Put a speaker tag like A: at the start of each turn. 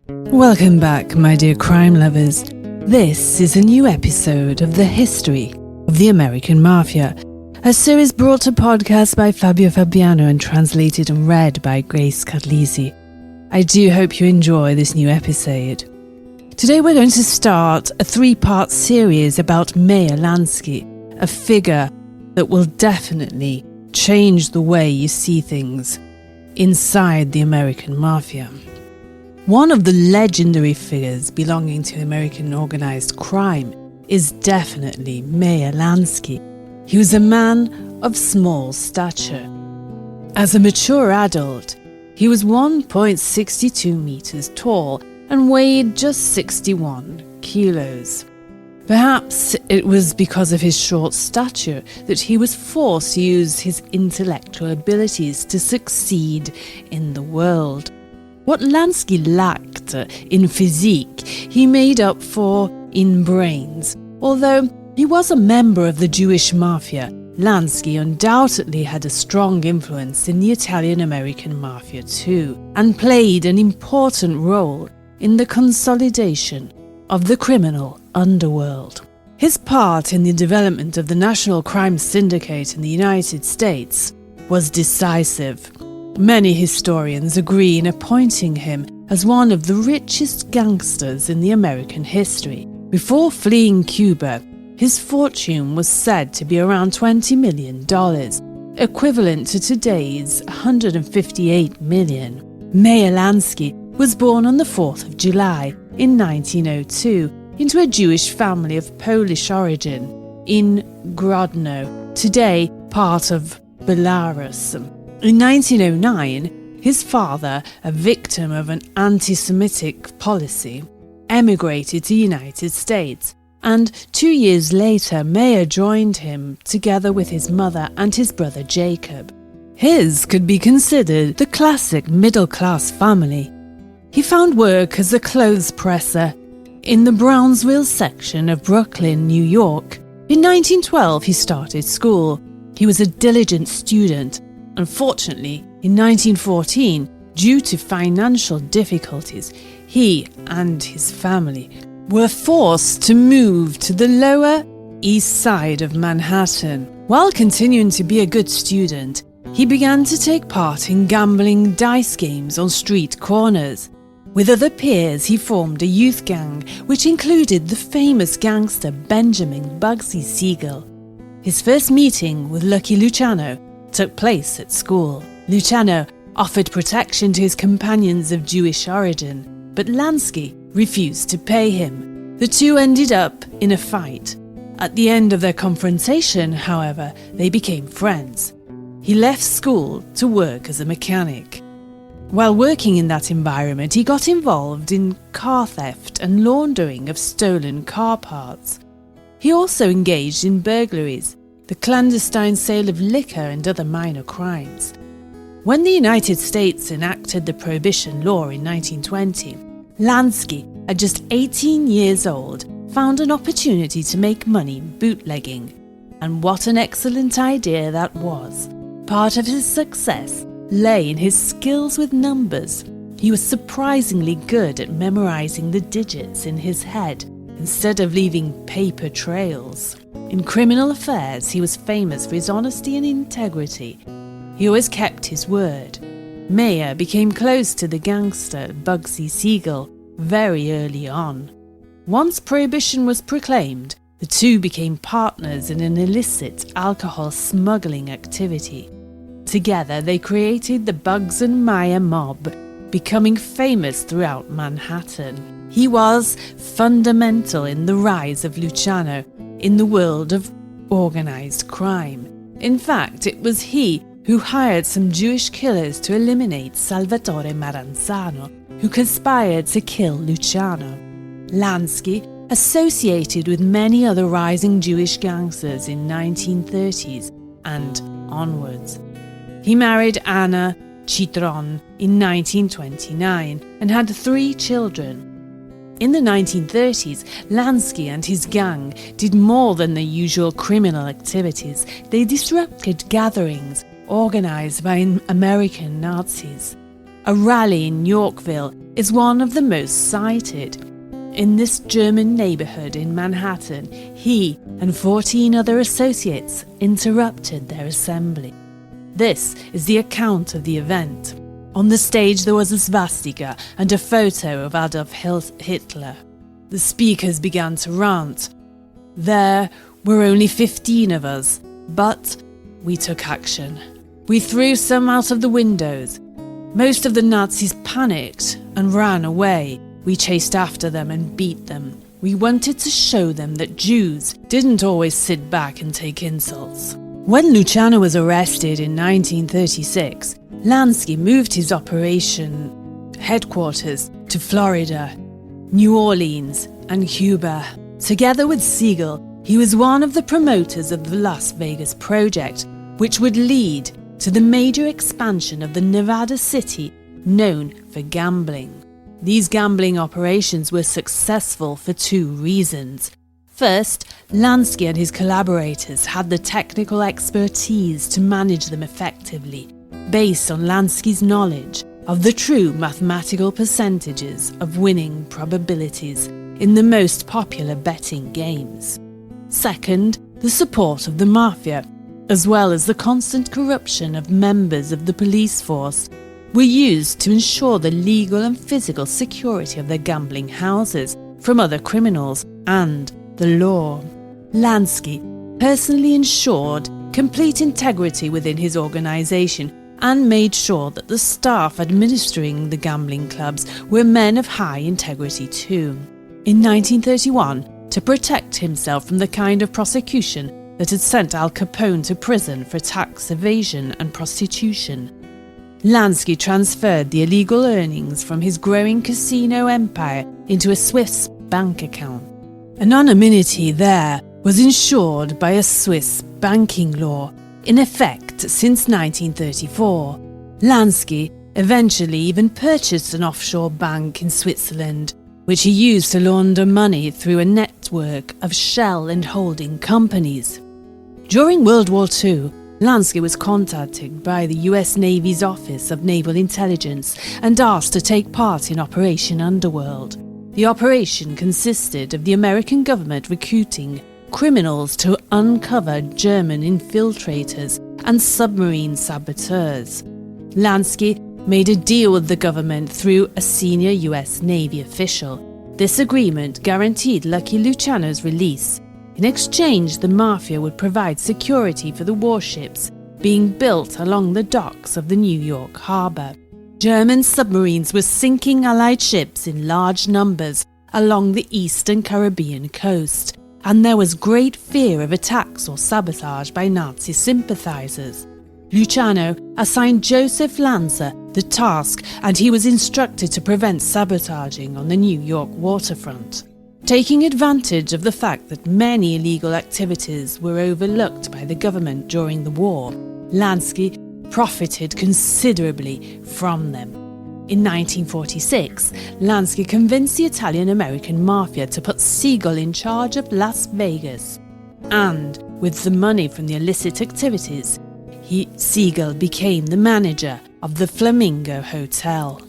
A: Welcome back, my dear crime lovers. This is a new episode of the history of the American Mafia, a series brought to podcast by Fabio Fabiano and translated and read by Grace Carlisi. I do hope you enjoy this new episode. Today we're going to start a 3-part series about Meyer Lansky, a figure that will definitely change the way you see things inside the American Mafia. One of the legendary figures belonging to American organized crime is definitely Meyer Lansky. He was a man of small stature. As a mature adult, he was 1.62 meters tall and weighed just 61 kilos. Perhaps it was because of his short stature that he was forced to use his intellectual abilities to succeed in the world. What Lansky lacked in physique, he made up for in brains. Although he was a member of the Jewish Mafia, Lansky undoubtedly had a strong influence in the Italian-American Mafia too, and played an important role in the consolidation of the criminal underworld. His part in the development of the National Crime Syndicate in the United States was decisive. Many historians agree in appointing him as one of the richest gangsters in the American history. Before fleeing Cuba, his fortune was said to be around $20 million, equivalent to today's $158 million. Meyer Lansky was born on the 4th of July in 1902 into a Jewish family of Polish origin in Grodno, today part of Belarus. In 1909, his father, a victim of an anti-Semitic policy, emigrated to the United States, and 2 years later Meyer joined him together with his mother and his brother Jacob. His could be considered the classic middle-class family. He found work as a clothes presser in the Brownsville section of Brooklyn, New York. In 1912 he started school. He was a diligent student. Unfortunately, in 1914, due to financial difficulties, he and his family were forced to move to the Lower East Side of Manhattan. While continuing to be a good student, he began to take part in gambling dice games on street corners. With other peers, he formed a youth gang, which included the famous gangster Benjamin Bugsy Siegel. His first meeting with Lucky Luciano took place at school. Luciano offered protection to his companions of Jewish origin, but Lansky refused to pay him. The two ended up in a fight. At the end of their confrontation, however, they became friends. He left school to work as a mechanic. While working in that environment, he got involved in car theft and laundering of stolen car parts. He also engaged in burglaries, the clandestine sale of liquor and other minor crimes. When the United States enacted the Prohibition Law in 1920, Lansky, at just 18 years old, found an opportunity to make money bootlegging. And what an excellent idea that was. Part of his success lay in his skills with numbers. He was surprisingly good at memorizing the digits in his head instead of leaving paper trails. In criminal affairs, he was famous for his honesty and integrity. He always kept his word. Meyer became close to the gangster Bugsy Siegel very early on. Once Prohibition was proclaimed, the two became partners in an illicit alcohol smuggling activity. Together, they created the Bugs and Meyer mob, becoming famous throughout Manhattan. He was fundamental in the rise of Luciano in the world of organized crime. In fact, it was he who hired some Jewish killers to eliminate Salvatore Maranzano, who conspired to kill Luciano. Lansky associated with many other rising Jewish gangsters in 1930s and onwards. He married Anna Citron in 1929 and had 3 children. In the 1930s, Lansky and his gang did more than their usual criminal activities. They disrupted gatherings organized by American Nazis. a rally in Yorkville is one of the most cited. In this German neighborhood in Manhattan, he and 14 other associates interrupted their assembly. This is the account of the event. On the stage there was a swastika and a photo of Adolf Hitler. The speakers began to rant. There were only 15 of us, but we took action. We threw some out of the windows. Most of the Nazis panicked and ran away. We chased after them and beat them. We wanted to show them that Jews didn't always sit back and take insults. When Luciano was arrested in 1936, Lansky moved his operation headquarters to Florida, New Orleans, and Cuba. Together with Siegel, he was one of the promoters of the Las Vegas project, which would lead to the major expansion of the Nevada city known for gambling. These gambling operations were successful for two reasons. First, Lansky and his collaborators had the technical expertise to manage them effectively, based on Lansky's knowledge of the true mathematical percentages of winning probabilities in the most popular betting games. Second, the support of the Mafia, as well as the constant corruption of members of the police force, were used to ensure the legal and physical security of their gambling houses from other criminals and the law. Lansky personally ensured complete integrity within his organization and made sure that the staff administering the gambling clubs were men of high integrity too. In 1931, to protect himself from the kind of prosecution that had sent Al Capone to prison for tax evasion and prostitution, Lansky transferred the illegal earnings from his growing casino empire into a Swiss bank account. Anonymity there was ensured by a Swiss banking law in effect since 1934. Lansky eventually even purchased an offshore bank in Switzerland, which he used to launder money through a network of shell and holding companies. During World War II, Lansky was contacted by the US Navy's Office of Naval Intelligence and asked to take part in Operation Underworld. The operation consisted of the American government recruiting criminals to uncover German infiltrators and submarine saboteurs. Lansky made a deal with the government through a senior US Navy official. This agreement guaranteed Lucky Luciano's release. In exchange, the Mafia would provide security for the warships being built along the docks of the New York harbor. German submarines were sinking Allied ships in large numbers along the eastern Caribbean coast, and there was great fear of attacks or sabotage by Nazi sympathizers. Luciano assigned Joseph Lanza the task, and he was instructed to prevent sabotaging on the New York waterfront. Taking advantage of the fact that many illegal activities were overlooked by the government during the war, Lansky profited considerably from them. In 1946, Lansky convinced the Italian-American Mafia to put Siegel in charge of Las Vegas, and with the money from the illicit activities, Siegel became the manager of the Flamingo Hotel.